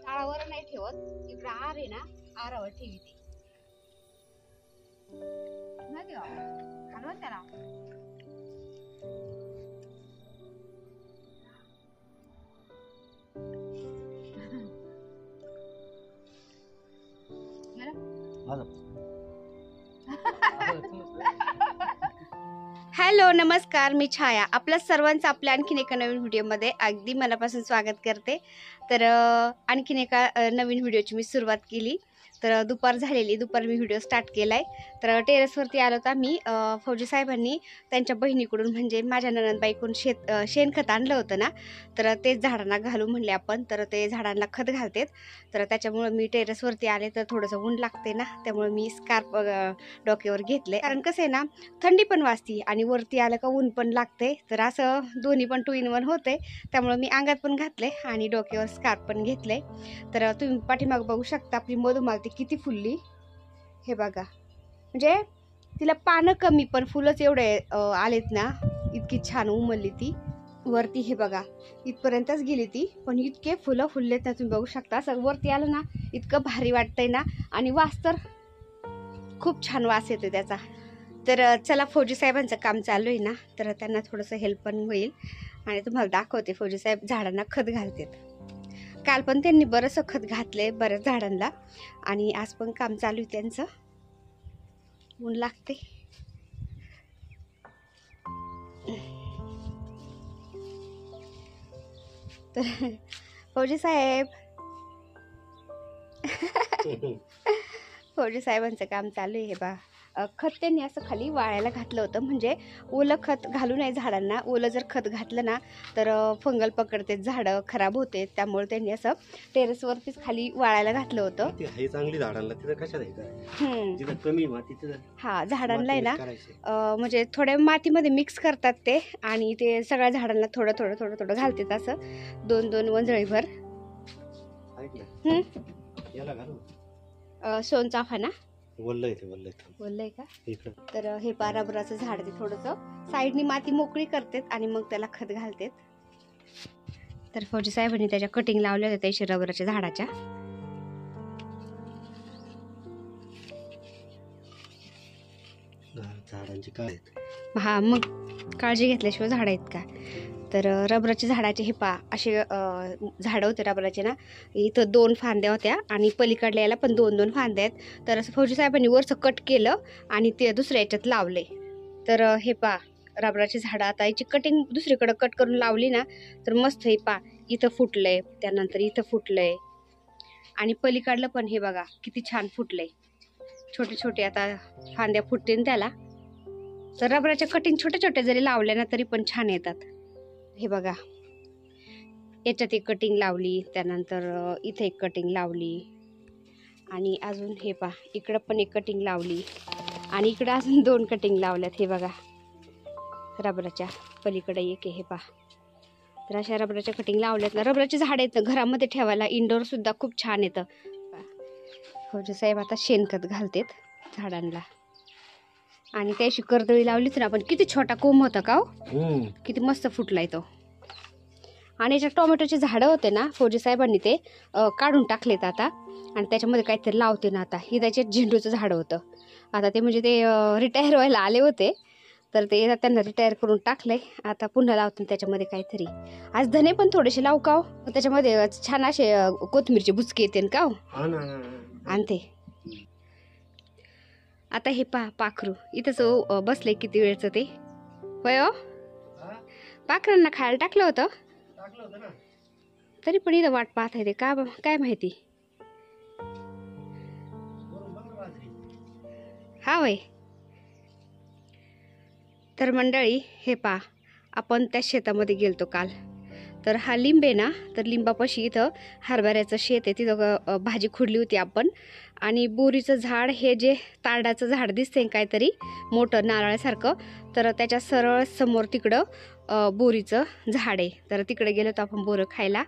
झाडावर नाही ठेवत, इकडं आर आहे ना, आरावर ठेवी ती नाही घालवत त्याला. हॅलो नमस्कार, मी छाया. आपल्या सर्वांचं आपल्या आणखीन एका नवीन व्हिडिओमध्ये अगदी मनापासून स्वागत करते. तर आणखीन एका नवीन व्हिडिओची मी सुरुवात केली. तर दुपार झालेली, दुपार मी व्हिडिओ स्टार्ट केला आहे. तर टेरेसवरती आलो होता मी. फौजी साहेबांनी त्यांच्या बहिणीकडून म्हणजे माझ्या ननंदबाईकडून शेणखत आणलं होतं ना, तर तेच झाडांना घालू म्हणले आपण. तर ते झाडांना खत घालतेत. तर त्याच्यामुळं मी टेरेसवरती आले, तर थोडंसं ऊन लागते ना, त्यामुळे मी स्कार्फ डोक्यावर घेतले. कारण कसं आहे ना, थंडी पण वाजती आणि वरती आलं का ऊन पण लागते. तर असं दोन्ही पण 2 in 1 होते. त्यामुळे मी अंगात पण घातले आणि डोक्यावर स्कार्फ पण घेतले. तर तुम्ही पाठीमाग बघू शकता आपली मधुमालती किती फुलली हे बघा. म्हणजे तिला पानं कमी पण फुलंच एवढे आलेत ना, इतकी छान उमलली ती. वरती हे बघा इथपर्यंतच गेली ती, पण इतके फुलं फुललेत ना, तुम्ही बघू शकता. असं वरती आलं ना, इतकं भारी वाटतंय ना, आणि वास तर खूप छान वास येतो त्याचा. तर चला, फौजी साहेबांचं काम चालू आहे ना, तर त्यांना थोडंसं हेल्प पण होईल आणि तुम्हाला दाखवते. फौजी साहेब झाडांना खत घालतात. काल पण त्यांनी बरंचसं खत घातले बऱ्याच झाडांना, आणि आज पण काम चालू आहे त्यांचं. ऊन लागते. तर फौजी साहेब फौजी साहेबांचं काम चालू आहे. हे बा, खत त्यांनी असं खाली वाळायला घातलं होतं. म्हणजे ओलं खत घालू नये झाडांना. ओलं जर खत घातलं ना, तर फंगल पकडते, झाडं खराब होते. त्यामुळे त्यांनी असं टेरेसवरतीच खाली वाळायला घातलं होतं. हे चांगली झाडांना तिथं कशाला जिथं कमी माती तिथं हा झाडांना आहे ना, म्हणजे थोड्या मातीमध्ये मिक्स करतात ते, आणि ते सगळ्या झाडांना थोडं थोडं थोडं थोडं घालतात. असं 2-2 वंजळीभर. याला घालू सोनचाफा ना, वल्लय का. तर हे रबराचं झाड ते थोडंसं साईडनी माती मोकळी करतात आणि मग त्याला खत घालतात. तर फौजी साहेबांनी त्याच्या कटिंग लावल्या होत्या त्याशी रबराच्या झाडाच्या. झाडांची काय हा, मग काळजी घेतल्याशिवाय झाड आहेत का. तर रबराच्या झाडाचे हे असे झाडं होते रबराचे ना. इथं 2 फांद्या होत्या आणि पलीकडल्या याला पण 2-2 फांद्या आहेत. तर असं फौजी साहेबांनी वरचं कट केलं आणि ते दुसऱ्या याच्यात लावले. तर हे रबराची झाडं आता याची कटिंग दुसरीकडं कट करून लावली ना, तर मस्त हे इथं फुटलंय, त्यानंतर इथं फुटलंय, आणि पलीकडलं पण हे बघा किती छान फुटलंय. छोटे छोटे आता फांद्या फुटतील त्याला. तर रबराच्या कटिंग छोट्या छोट्या जरी लावल्या ना, तरी पण छान येतात. हे बघा, याच्यात एक कटिंग लावली, त्यानंतर इथे एक कटिंग लावली, आणि अजून हे इकडं पण एक कटिंग लावली, आणि इकडं अजून 2 कटिंग लावल्यात. हे बघा, रबराच्या पलीकडे एक आहे. हे तर अशा रबराच्या कटिंग लावल्यात ना. रबराची झाडं आहेत घरामध्ये ठेवायला, इंडोर सुद्धा खूप छान येतं. फौजी साहेब आता शेणखत घालतात झाडांना, आणि त्याशी कर्दळी लावलीच ना आपण. किती छोटा कोंब होता का, किती मस्त फुटलाय तो. आणि याच्यात टोमॅटोचे झाडं होते ना, फौजी साहेबांनी ते काढून टाकलेत आता, आणि त्याच्यामध्ये काहीतरी लावते ना आता. हे त्याचे झेंडूचं झाड होतं. आता ते म्हणजे ते रिटायर व्हायला आले होते, तर ते त्यांना रिटायर करून टाकले. आता पुन्हा लावते त्याच्यामध्ये काहीतरी. आज धने पण थोडेसे लावू का, त्याच्यामध्ये छान असे कोथिंबीरचे बुचके येते का आणते. आता हे पाखरू इथंच बसले किती वेळचं ते. होय हो, पाखरांना खायला टाकलं होतं तरी पण इथं वाट पाहत आहे ते का, काय माहिती. हा वय. तर मंडळी हे आपण त्या शेतामध्ये गेलतो काल. तर हा लिंब आहे ना, तर लिंबापाशी इथं हरभऱ्याचं शेत आहे, तिथं भाजी खुडली होती आपण. आणि बोरीचं झाड, हे जे ताडाचं झाड दिसतंय काहीतरी मोठं नारळासारखं, तर त्याच्या सरळ समोर तिकडं बोरीचं झाड आहे. तर तिकडे गेलो तर आपण बोरं खायला.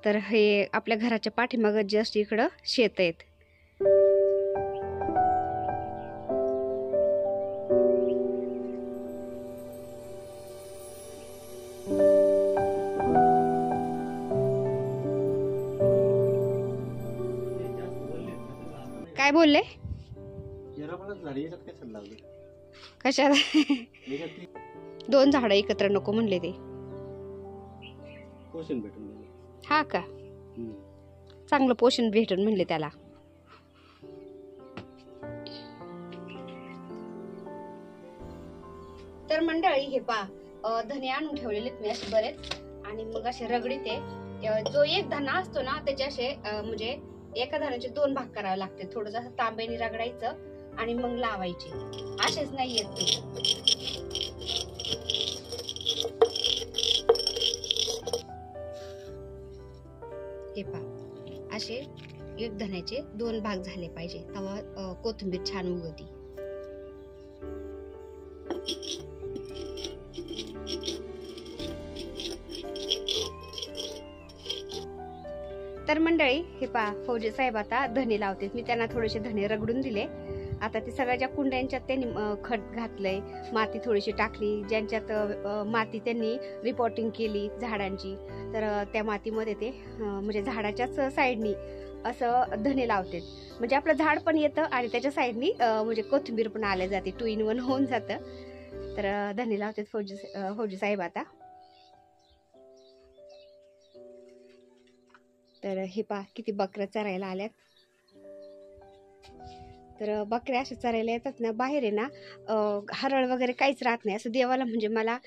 तर हे आपल्या घराच्या पाठीमागं जस्ट इकडं शेत आहेत. काय बोलले? रबराचं झाड याच्यात कशाला लावलं? कशाला? याच्यात ती 2 झाडं एकत्र नको म्हणले ते. पोषण भेटून गेलं. हा का? चांगलं पोषण भेटून म्हणले त्याला. तर मंडळी हे पा धने आणून ठेवलेले मी असे बरेच, आणि मग असे रगडीते. जो एक धना असतो ना त्याचे असे म्हणजे एका धनाचे 2 भाग करावे लागते. थोडस तांब्याने रगडायचं आणि मग लावायचे. असेच नाही येत ते. हे पा असे एक धन्याचे 2 भाग झाले पाहिजे, तेव्हा कोथिंबीर छान उगवती. तर मंडळी हे पा फौजी साहेब आता धने लावतात. मी त्यांना थोडेसे धने रगडून दिले. आता ते सगळ्या कुंड्यांच्यात त्यांनी खत घातलंय, माती थोडीशी टाकली. ज्यांच्यात माती त्यांनी रिपोर्टिंग केली झाडांची, तर त्या मातीमध्ये ते म्हणजे झाडाच्याच साईडनी असं धने लावतात. म्हणजे आपलं झाड पण येतं आणि त्याच्या साईडनी म्हणजे कोथिंबीर पण आल्या जाते. 2 in 1 होऊन जातं. तर धने लावतात फौजी साहेब आता. तर हे पा किती बकऱ्या चरायला आल्यात. तर बकऱ्या अशा चरायला येतात ना. बाहेर आहे ना हरळ वगैरे काहीच राहत नाही. असं देवाला म्हणजे मला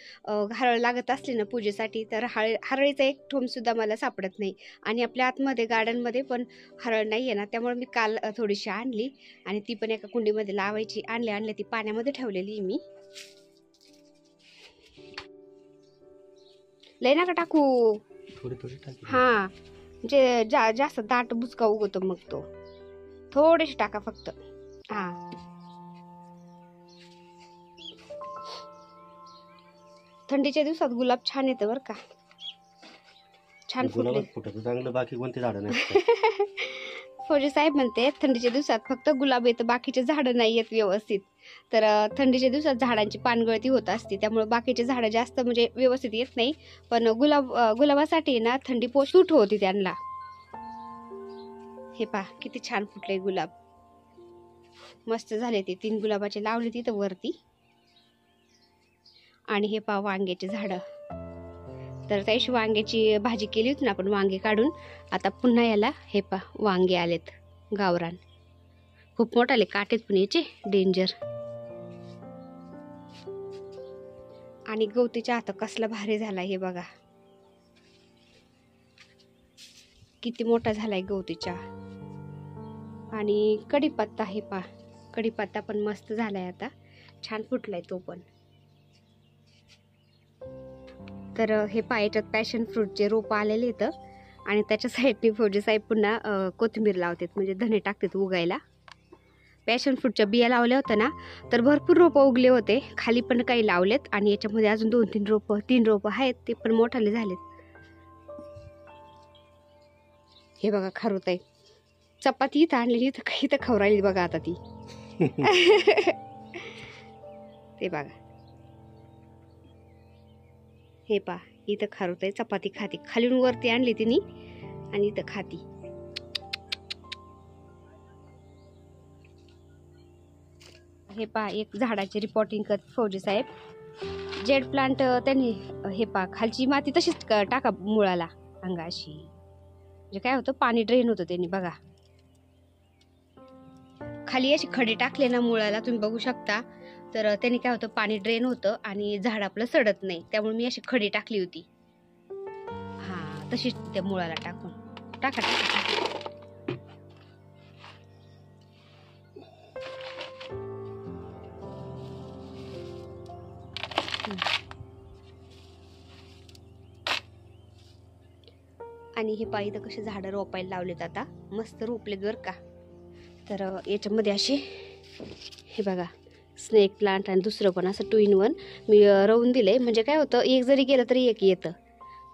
हरळ लागत असली ना पूजेसाठी, तर हरळीचा एक ठोम सुद्धा मला सापडत नाही. आणि आपल्या आतमध्ये गार्डनमध्ये पण हरळ नाही आहे ना, त्यामुळे मी काल थोडीशी आणली आणि ती पण एका कुंडीमध्ये लावायची. आणले ती पाण्यामध्ये ठेवलेली मी. लय नका टाकू, थोडी टाक. हा म्हणजे जास्त दाट बुचका उगवतो मग तो. थोडेसे टाका फक्त. हा थंडीच्या दिवसात गुलाब छान येतं बरं का. छान फुटले. चांगलं, बाकी कोणते झाड नाही. फौजी साहेब म्हणते थंडीच्या दिवसात फक्त गुलाब येतं, बाकीचे झाडं नाही येत व्यवस्थित. तर थंडीच्या दिवसात झाडांची पानगळती होत असते, त्यामुळे बाकीचे झाडं जास्त म्हणजे व्यवस्थित येत नाही. पण गुलाबासाठी ना थंडी सूट होती त्यांना. हे पा किती छान फुटले गुलाब, मस्त झाले. ते 3 गुलाबाचे लावले तिथं वरती. आणि हे पा वांग्याचे झाड. तर त्याशी वांग्याची भाजी केली होती ना आपण, वांगे काढून. आता पुन्हा याला हे पा वांगे आलेत गावरान. खूप मोठाले काटेत पण याचे, डेंजर. आणि गवतीच्या आता कसला भारी झालाय हे बघा, किती मोठा झालाय गवतीच्या. आणि कढीपत्ता हे पा, कढीपत्ता पण मस्त झालाय आता, छान फुटलाय तो पण. तर हे पा याच्यात पॅशन फ्रूटचे रोप आलेले इथं, आणि त्याच्या साईडने फौजी साहेब पुन्हा कोथिंबीर लावतात, म्हणजे धने टाकतात उगायला. पॅशन फ्रूटच्या बिया लावल्या होत्या ना, तर भरपूर रोपं उगले होते. खाली पण काही लावलेत, आणि याच्यामध्ये अजून 2-3 रोपं आहेत, ते पण मोठाले झालेत. हे बघा खारुताई चपाती इथं आणलेली, इथं खाऊ राहिली बघा आता ती. ते बघा, हे पा इथं खारुताई चपाती खाती. खालून वरती आणली तिने आणि इथं खाती. हे पा एक झाडाची रिपोर्टिंग करत फौजी साहेब. जेड प्लांट त्यांनी हे पा खालची माती तशीच टाका मुळाला अंगाशी, म्हणजे काय होतं पाणी ड्रेन होतं त्यांनी. बघा खाली अशी खडे टाकले ना मुळाला, तुम्ही बघू शकता. तर त्यांनी काय होतं पाणी ड्रेन होतं आणि झाड आपलं सडत नाही. त्यामुळे मी अशी खडी टाकली होती. हा तशीच त्या मुळाला टाकून टाका. आणि हे पाहिजे कसे झाडं रोपायला लावलेत आता, मस्त रोपलेत बरं का. तर याच्यामध्ये असे हे बघा स्नेक प्लांट, आणि दुसरं पण असं 2 in 1 मी रवून दिले. म्हणजे काय होतं एक जरी गेलं तरी एक येतं,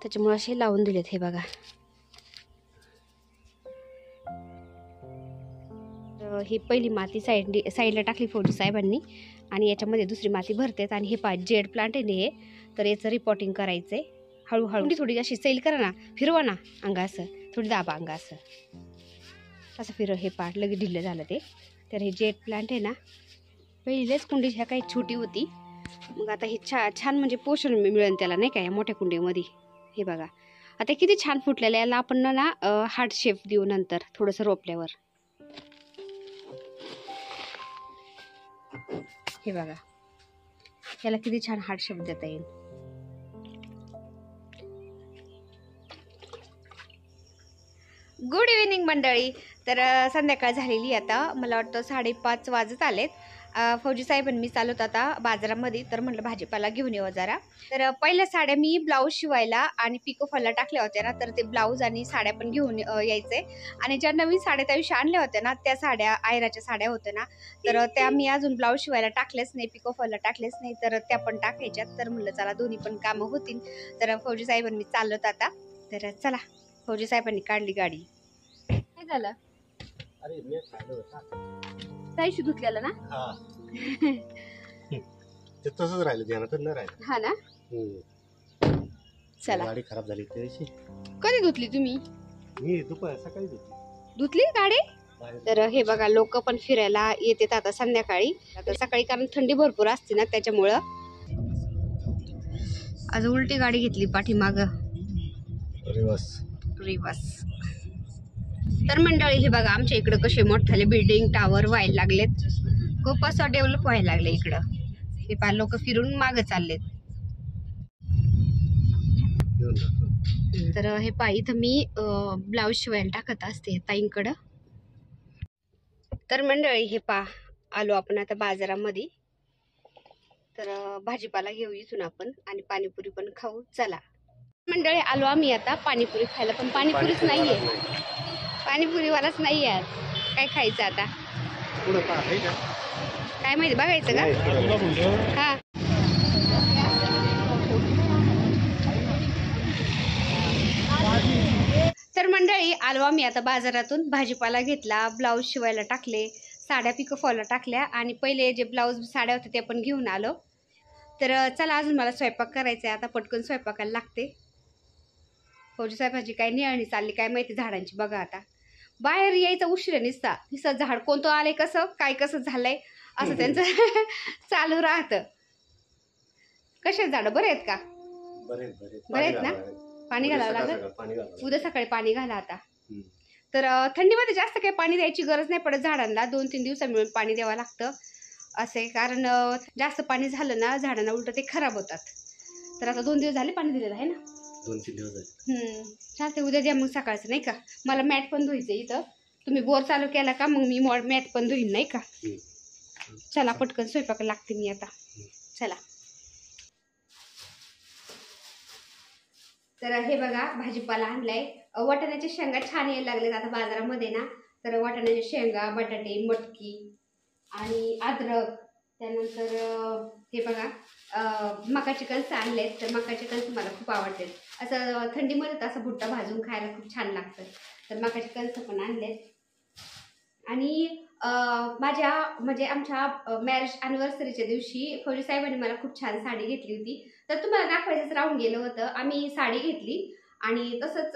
त्याच्यामुळे असे लावून दिलेत. हे बघा ही पहिली माती साईडला टाकली फौजी साहेबांनी, आणि याच्यामध्ये दुसरी माती भरतेत. आणि हे जेड प्लांट आहे हे, तर याचं रिपोर्टिंग करायचंय. हळूहळू थोडी अशी सैल करा ना, फिरवा ना अंगा असं, थोडी दाबा अंगा असं. असं फिर हे पाट लगेच ढिल्लं झालं ते. तर हे जेट प्लांट आहे ना, पहिलेच कुंडी ह्या काही छोटी होती, मग आता हे छान म्हणजे पोषण मिळेल त्याला नाही का या मोठ्या कुंडीमध्ये. हे बघा आता किती छान फुटलेलं. याला आपण ना हार्ट शेप देऊ नंतर थोडंसं रोपल्यावर. हे बघा याला किती छान हार्ट शेप देता येईल. गुड इव्हिनिंग मंडळी. तर संध्याकाळ झालेली आता, मला वाटतं 5:30 वाजत आलेत. फौजी साहेब आणि मी चालवत आता बाजारामध्ये, तर म्हटलं भाजीपाला घेऊन येऊ जरा. तर पहिल्या साड्या मी ब्लाऊज शिवायला आणि पिको फॉलला टाकल्या होत्या ना, तर ते ब्लाऊज आणि साड्या पण घेऊन यायचे. आणि ज्या नवीन साड्या त्या दिवशी आणल्या होत्या ना, त्या साड्या आयराच्या साड्या होत्या ना, तर त्या मी अजून ब्लाऊज शिवायला टाकलेच नाही, पिको फॉलला टाकलेच नाही, तर त्या पण टाकायच्यात. तर म्हटलं चला दोन्ही पण कामं होतील. तर फौजी साहेब आणि मी चालवत आता. तर चला, फौजी साहेबांनी काढली गाडी. काय झालं? अरे मी खाल्लं होतं ताईशी धुतलेलं ना. ते तसंच राहिलं, ध्यानातच नाही राहिलं. हा ना. चला, गाडी खराब झाली त्या दिवशी. कधी धुतली तुम्ही? मी दुपार सकाळी धुतली गाडी. तर हे बघा लोक पण फिरायला येतात आता संध्याकाळी. आता सकाळी कारण थंडी भरपूर असते ना, त्याच्यामुळं. आज उलटी गाडी घेतली पाठीमाग. रिवर्स. तर मंडळी हे बघा आमच्या इकडं कसे मोठाले बिल्डिंग टावर व्हायला लागलेत. खूप असं डेव्हलप व्हायला लागले इकडं. हे पा लोक फिरून मागे चाललेत. तर हे पा इथं मी ब्लाऊज शिवायला टाकत असते ताईंकडं. तर मंडळी हे पा आलो आपण आता बाजारामध्ये. तर भाजीपाला घेऊ इथून आपण आणि पाणीपुरी पण खाऊ. चला मंडळी आलो आम्ही आता पाणीपुरी खायला, पण पाणीपुरीच नाहीये. पाणीपुरीवालाच नाही आज. काय खायचं आता काय माहिती, बघायचं का. हा तर मंडळी आलो आम्ही आता बाजारातून. भाजीपाला घेतला, ब्लाऊज शिवायला टाकले, साड्या पिको फॉलला टाकल्या आणि पहिले जे ब्लाऊज साड्या होते ते पण घेऊन आलो. तर चला अजून मला स्वयंपाक करायचा आहे आता, पटकन स्वयंपाकाला लागते. फौजी साहेबांची काय निळणी चालली काय माहिती झाडांची. बघा आता बाहेर यायचा उशीर निसता झाड कोणतं आलंय, कसं झालंय असं त्यांचं चालू राहतं. कसे झाड बरे आहेत का? बरे आहेत ना. पाणी घालावं लागत. उद्या सकाळी पाणी घाला आता. तर थंडीमध्ये जास्त काही पाणी द्यायची गरज नाही पडत झाडांना. 2-3 दिवसा मिळून पाणी द्यावं लागतं असे, कारण जास्त पाणी झालं ना झाडांना उलट ते खराब होतात. तर आता 2 दिवस झाले पाणी दिलेलं आहे ना. 2-3 दिवस झाले. चालते उद्या द्या मग सकाळचं नाही का. मला मॅट पण धुवायचं इथं. तुम्ही बोर चालू केला का मग मी मॅट पण धुईन नाही का. चला पटकन स्वयंपाक लागते मी आता. चला. तर हे बघा भाजीपाला आणलाय. वाटाण्याच्या शेंगा छान यायला लागलेत आता बाजारामध्ये ना. तर वाटाण्याच्या शेंगा, बटाटे, मटकी आणि अद्रक, त्यानंतर हे बघा मकाचे कणस आणलेत. तर मकाचे कणस मला खूप आवडतात. असं थंडीमध्ये असं भुट्टा भाजून खायला खूप छान लागतं. तर मकाचे कणस पण आणलेत. आणि माझ्या म्हणजे आमच्या मॅरेज अॅनिव्हर्सरीच्या दिवशी फौजी साहेबांनी मला खूप छान साडी घेतली होती. तर तुम्हाला दाखवायचंच राहून गेलं होतं. आम्ही साडी घेतली आणि तसंच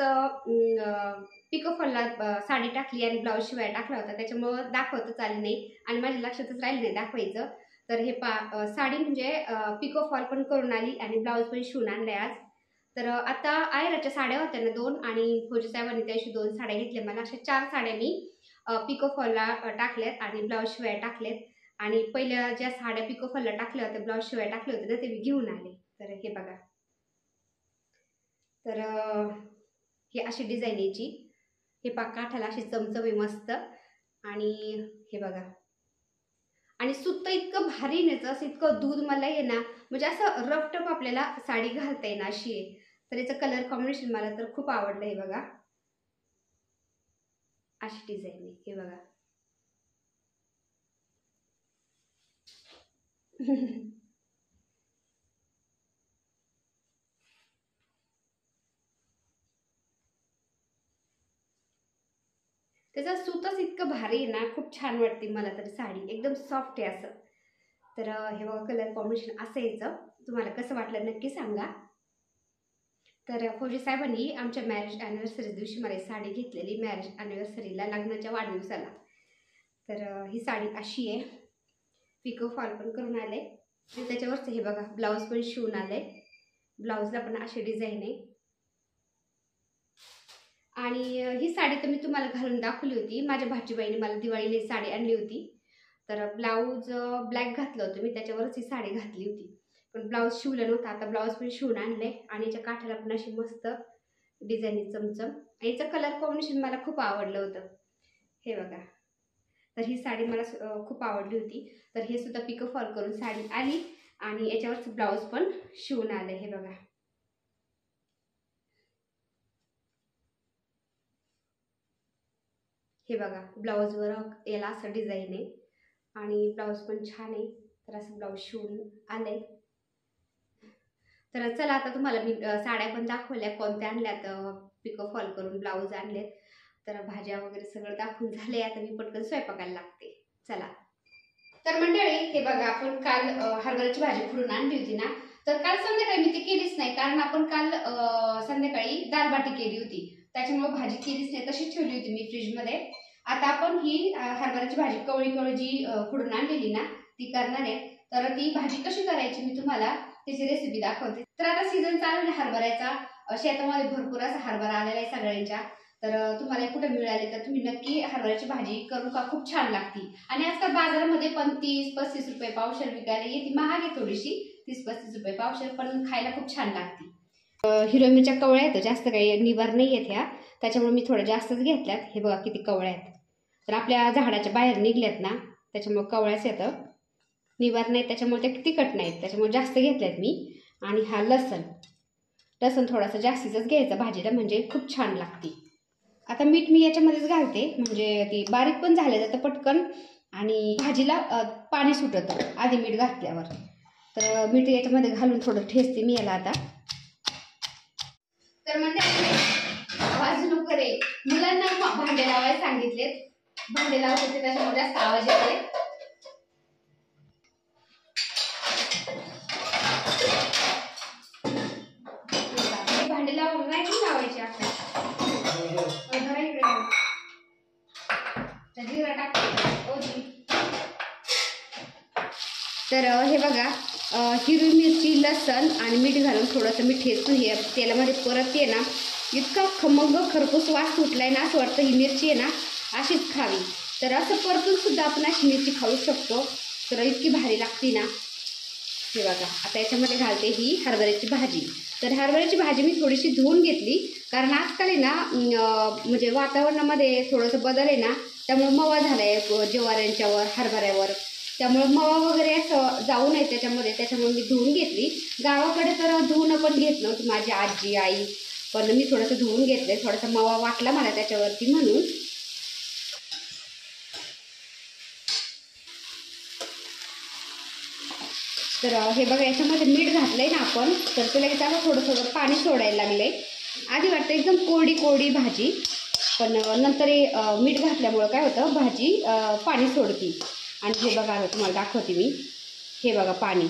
पिको फॉलला साडी टाकली आणि ब्लाऊज शिवाय टाकला होता, त्याच्यामुळं दाखवतच आली नाही आणि माझ्या लक्षातच राहिलं नाही दाखवायचं. तर हे साडी म्हणजे पिको फॉल पण करून आली आणि ब्लाऊज पण शिवून आणलाय आज. तर आता आयराच्या साड्या होत्या ना 2 आणि फौजी साहेबांनी त्याशी 2 साड्या घेतल्या. मला अशा 4 साड्या मी पिको फॉलला टाकल्यात आणि ब्लाऊज शिवाय टाकलेत. आणि पहिल्या ज्या साड्या पिको फॉलला टाकल्या होत्या ब्लाऊज शिवाय टाकले होते ना ते मी घेऊन आले. तर हे बघा. तर ही अशी डिझाईन यायची. हे काठाला अशी चमचम मस्त. आणि हे बघा आणि सुत्त इतकं भारी नेचं असं इतकं दूध मला आहे ना, म्हणजे असं रफटप आपल्याला साडी घालता येईल अशी आहे. तर याचं कलर कॉम्बिनेशन मला तर खूप आवडलं. हे बघा अशी डिझाईन आहे. हे बघा त्याचा सूतच इतकं भारी आहे ना, खूप छान वाटते मला तर साडी. एकदम सॉफ्ट आहे असं. तर हे बघा कलर कॉम्बिनेशन असं यायचं. तुम्हाला कसं वाटलं नक्की सांगा. तर फौजी साहेबांनी आमच्या मॅरेज ॲनिव्हर्सरी दिवशी मला साडी घेतलेली, मॅरेज ॲनिव्हर्सरीला, लग्नाच्या वाढदिवसाला. तर ही साडी अशी आहे, पिको फॉल पण करून आले, त्याच्यावरचं हे बघा ब्लाऊज पण शिवून आले. ब्लाऊजला पण अशी डिझाईन आहे. आणि ही साडी तर मी तुम्हाला घालून दाखवली होती. माझ्या भाजीबाईने मला दिवाळीला साडी आणली होती. तर ब्लाऊज ब्लॅक घातलं होतं मी, त्याच्यावरच ही साडी घातली होती. पण ब्लाऊज शिवलं नव्हतं. आता ब्लाऊज पण शिवून आणले आणि याच्या काठाला पण अशी मस्त डिझाईन चमचम. याचं कलर कॉम्बिनेशन मला खूप आवडलं होतं. हे बघा, तर ही साडी मला खूप आवडली होती. तर हे सुद्धा पिको फॉल करून साडी आली आणि याच्यावरच ब्लाऊज पण शिवून आले. हे बघा, हे बघा ब्लाऊजवर याला असं डिझाईन आहे आणि ब्लाऊज पण छान आहे. तर असं ब्लाऊज शिवून आले. तर चला आता तुम्हाला मी साड्या पण दाखवल्या कोणत्या आणल्यात, पिको फॉल करून ब्लाऊज आणलेत. तर भाज्या वगैरे सगळं दाखवून झाले. आता मी पटकन स्वयंपाकाला लागते. चला. तर मंडळी हे बघा, आपण काल हरभऱ्याची भाजी खुडून आणली होती ना, तर काल संध्याकाळी मी ती केलीच नाही, कारण आपण काल संध्याकाळी दालबाटी केली होती. त्याच्यामुळे भाजी केलीच नाही, तशीच ठेवली होती मी फ्रीजमध्ये. आता आपण ही हरभऱ्याची भाजी कवळी कवळी जी खुडून आणलेली ना, ती करणार आहे. तर ती भाजी कशी करायची मी तुम्हाला त्याची रेसिपी दाखवते. तर आता सीझन चालू आहे हरभऱ्याचा, शेतामध्ये भरपूर असा हरभरा आलेला आहे सगळ्यांच्या. तर तुम्हाला कुठे मिळाले तर तुम्ही नक्की हरभऱ्याची भाजी करू का, खूप छान लागते. आणि आजकाल बाजारामध्ये पण 30-35 रुपये पावशेर विकायला येते. महाग आहे थोडीशी, 30-35 रुपये पावशेर, पण खायला खूप छान लागते. हिरव्या मिरच्या कवळ्या आहेत, जास्त काही निवार नाही आहेत ह्या, त्याच्यामुळे मी थोड्या जास्तच घेतल्यात. हे बघा किती कवळ्या आहेत. तर आपल्या झाडाच्या बाहेर निघल्यात ना, त्याच्यामुळे कवळ्याच येतं, निवार नाही, त्याच्यामुळे ते तिखट नाहीत, त्याच्यामुळे जास्त घेतल्यात मी. आणि हा लसण थोडासा जास्तीचाच घ्यायचा भाजीला, म्हणजे खूप छान लागते. आता मीठ मी याच्यामध्येच घालते, म्हणजे ती बारीक पण झालं जातं पटकन आणि भाजीला पाणी सुटतं आधी मीठ घातल्यावर. तर मीठ याच्यामध्ये घालून थोडं ठेचते मी याला आता. तर म्हणजे आवाज नको रे, मुलांना भांडे लावायला सांगितलेत, भांडे लावत होते त्याच्यामुळे जास्त आवाज येतोय. भांडे लावून नाही लावायचे आपल्याला. तर हे बघा, हिरवी मिरची, लसण आणि मीठ घालून थोडंसं मीठ ठेचून हे तेलामध्ये परत ये ना, इतका खमंग खरपूस वास सुटलाय ना, असं वाटतं ही मिरची आहे ना अशीच खावी. तर असं परतून सुद्धा आपण अशी मिरची खाऊ शकतो. तर इतकी भारी लागते ना. हे बघा, आता याच्यामध्ये घालते ही हरभऱ्याची भाजी. तर हरभऱ्याची भाजी मी थोडीशी धुवून घेतली, कारण आजकाल आहे ना म्हणजे वातावरणामध्ये थोडंसं बदल आहे ना, त्यामुळे मवा झाला आहे ज्वाऱ्यांच्यावर, हरभऱ्यावर, त्यामुळे मवा वगैरे असं जाऊ नये त्याच्यामुळे मी धुवून घेतली. गावाकडे तर धुवून पण घेत नव्हती माझी आजी, आई, पण मी थोडंसं धुवून घेतलंय. थोडासा मवा वाटला मला त्याच्यावरती म्हणून. तर हे बघा, याच्यामध्ये मीठ घातलंय ना आपण, तर ते लगेच आता थोडं पाणी सोडायला लागलंय. आधी वाटतं एकदम कोरडी भाजी, पण नंतर मीठ घातल्यामुळं काय होतं, भाजी पाणी सोडती. आणि हे बघा, आता तुम्हाला दाखवते मी. हे बघा पाणी,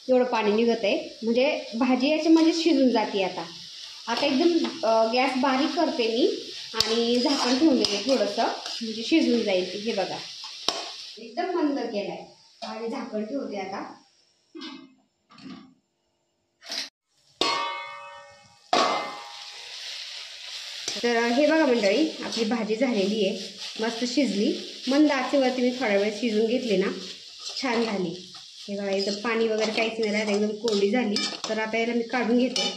एवढं पाणी निघत आहे, म्हणजे भाजी याच्यामध्ये शिजून जाते. आता एकदम गॅस बारीक करते मी आणि झाकण ठेवून देते थोडंसं, म्हणजे शिजून जाईल ती. हे बघा, एकदम मंद केलाय आणि झाकण ठेवते आता. तर हे बघा मंडळी, आपली भाजी झालेली आहे, मस्त शिजली. मंद आचेवरती मी थोडा वेळ शिजून घेतली ना, छान झाली. हे बघा, एकदम पाणी वगैरे काहीच नाही राहिलं, एकदम कोरडी झाली. तर आता याला मी काढून घेते.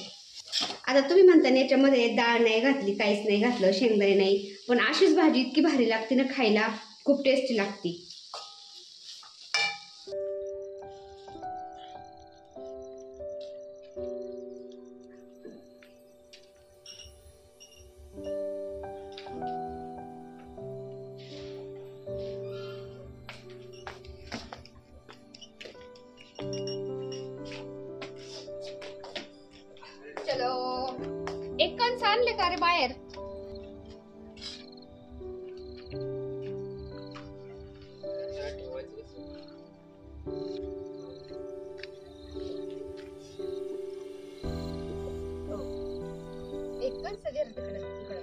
आता तुम्ही म्हणता ना याच्यामध्ये डाळ नाही घातली, काहीच नाही घातलं, शेंगदाणे नाही, पण अशीच भाजी इतकी भारी लागते ना खायला, खूप टेस्टी लागते. एक कण आणले का रे बाहेर? कंस घे रे तिकडे तिकडे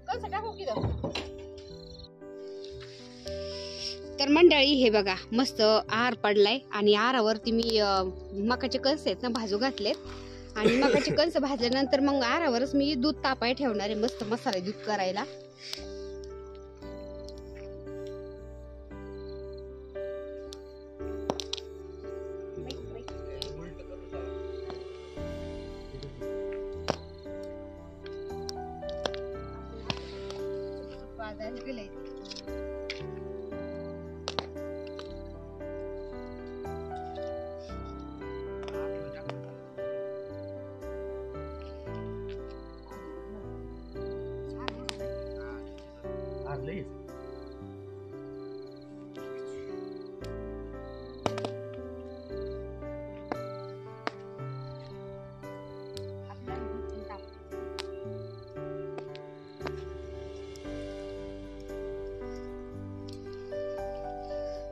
कंस टाकू की तर मंडळी हे बघा मस्त आहार पडलाय आणि आहारावरती मी मकाचे कणस आहेत ना भाजू घातलेत आणि मकाचे कणस भाजल्यानंतर मग आहारावरच मी दूध तापाय ठेवणार आहे मस्त मसाले दूध करायला.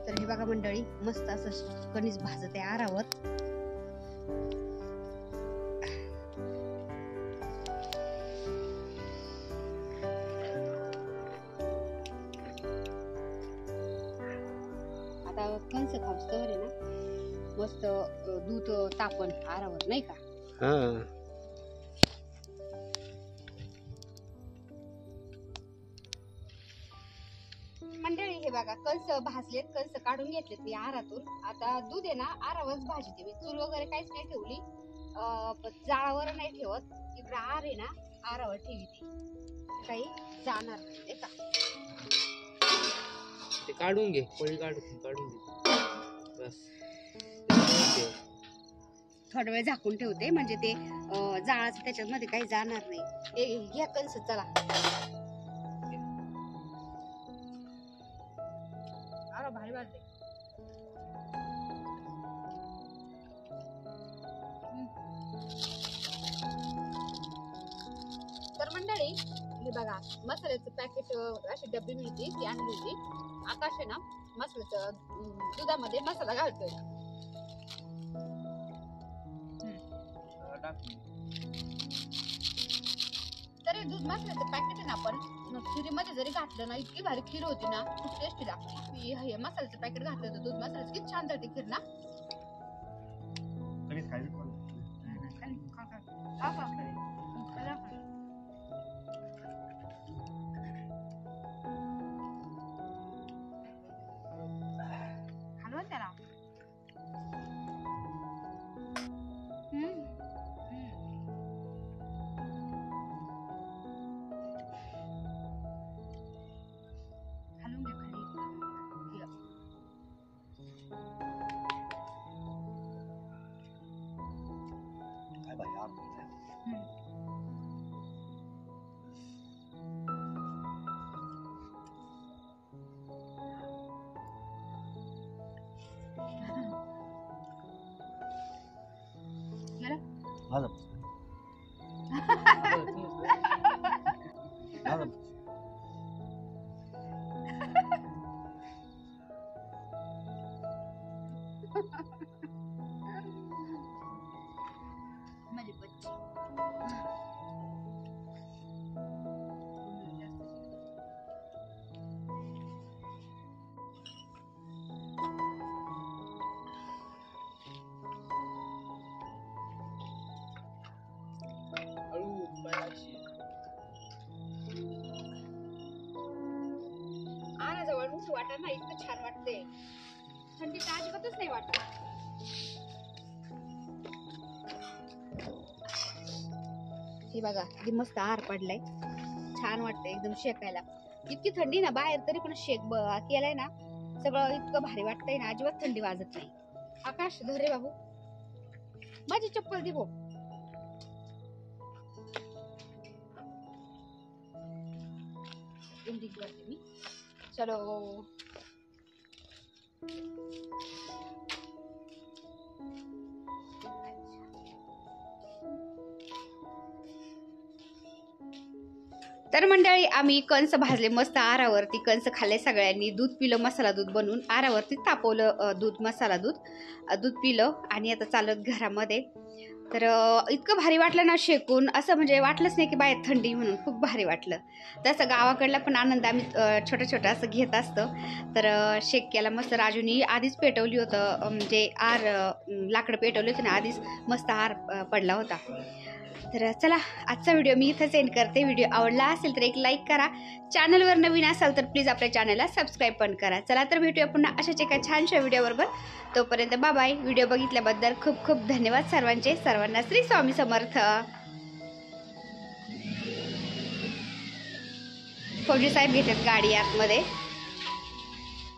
तर हे बघा मंडळी मस्त असं कणीस भाजत आहे आरावर. आता कणस खाऊस्तवर आहे ना मस्त दूध तापण आरावर नाही का. मंडळी हे बघा कंस भाजलेत कंस काढून घेतलेत मी आहारातून. आता दूध आहे ना आरावरच भाजते मी चूल वगैरे काहीच नाही ठेवली जाळावर नाही ठेवत. इकडे आर आहे ना आरावर ठेवी ती काही जाणार नाही का. ते काढून घे पोळी काढून घे बस. थोडा वेळ झाकून ठेवते म्हणजे ते जाळाचं त्याच्यामध्ये काही जाणार नाही. घ्या कंस चला. भारी वाटते तर मंडळी हे बघा मसाल्याचं पॅकेट अशी डब्बी मिळते ती आणली होती. आकाश आहे ना मसाल्याचं दुधामध्ये मसाला घालतोय. तर दूध मसाल्याचं पॅकेट आहे ना आपण खिरीमध्ये जरी घातलं ना इतकी भारी खीर होती ना खूप टेस्टी लागते. हे मसाल्याचं पॅकेट घातलं तर दूध मसाल्याचं किती छान जाते खीर ना. हलवा त्याला. माझी बच्ची वाटत ना इतकं छान वाटते. थंडी तर अजिबातच नाही वाटत. हे बघा किती मस्त आहार पडलाय छान वाटतंय एकदम शेकायला. इतकी थंडी ना बाहेर तरी पण शेक केलाय ना सगळं इतकं भारी वाटतंय ना अजिबात थंडी वाजत नाही. आकाश धरे बाबू माझी चप्पल दे भाऊ. मी चलो तर मंडळी आम्ही कणस भाजले मस्त आरावरती, कणस खाल्ले सगळ्यांनी, दूध पिलं मसाला दूध बनवून, आरावरती तापवलं दूध मसाला दूध पिलं आणि आता चालत घरामध्ये. तर इतकं भारी वाटलं ना शेकून, असं म्हणजे वाटलंच नाही की बाहेर थंडी म्हणून, खूप भारी वाटलं. तसं गावाकडला पण आनंद आम्ही छोटं असं घेत असतो. तर शेक केला मस्त, राजूनी आधीच पेटवली होतं, म्हणजे लाकडं पेटवली होती ना आधीच, मस्त आर पडला होता. तर चला आजचा व्हिडिओ मी इथंच एंड करते. व्हिडिओ आवडला असेल तर एक लाईक करा, चॅनलवर नवीन असाल तर प्लीज आपल्या चॅनलला सबस्क्राईब पण करा. चला तर भेटूया पुन्हा अशाच एका छानशा व्हिडिओबरोबर. तोपर्यंत बाय. व्हिडिओ बघितल्याबद्दल खूप खूप धन्यवाद सर्वांचे. सर्वांना श्री स्वामी समर्थ. फौजी साहेब घेतात गाडी आतमध्ये.